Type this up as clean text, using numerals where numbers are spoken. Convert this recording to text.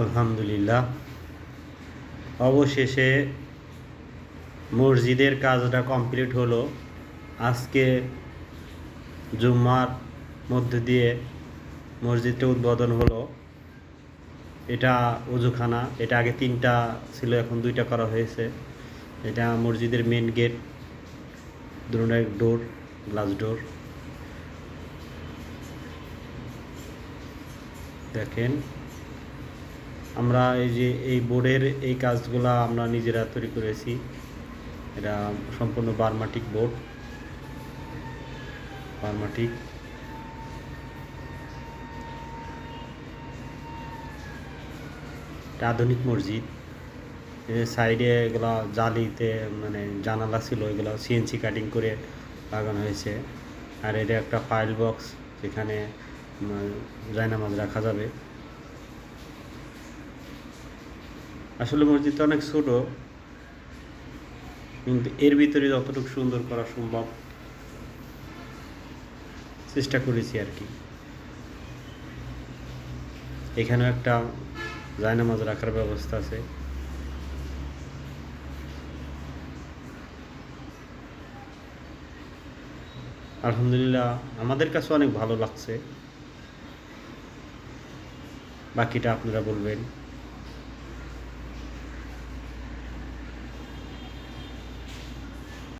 আলহামদুলিল্লাহ, অবশেষে মসজিদের কাজটা কমপ্লিট হলো। আজকে জুম্মার মধ্য দিয়ে মসজিদটা উদ্বোধন হলো। এটা ওযুখানা, এটা আগে 3টা ছিল, এখন 2টা করা হয়েছে। এটা মসজিদের মেন গেট, দুটো ডোর, গ্লাস ডোর। দেখেন, আমরা এই যে এই বোর্ডের এই কাজগুলা আমরা নিজেরা তৈরি করেছি। এটা সম্পূর্ণ বার্মাটিক বোর্ড, বার্মাটিক। এটা আধুনিক মসজিদ। সাইডে এগুলো জালিতে মানে জানালা ছিল, এগুলো সিএনসি কাটিং করে লাগানো হয়েছে। আর এটা একটা ফাইল বক্স, যেখানে জায়নামাজ রাখা যাবে। আসলে মসজিদটা অনেক ছোট, কিন্তু এর ভিতরে যতটুকু সুন্দর করা সম্ভব চেষ্টা করেছি আর কি। এখানেও একটা জায়নামাজ রাখার ব্যবস্থা আছে। আলহামদুলিল্লাহ, আমাদের কাছে অনেক ভালো লাগছে। বাকিটা আপনারা বলবেন।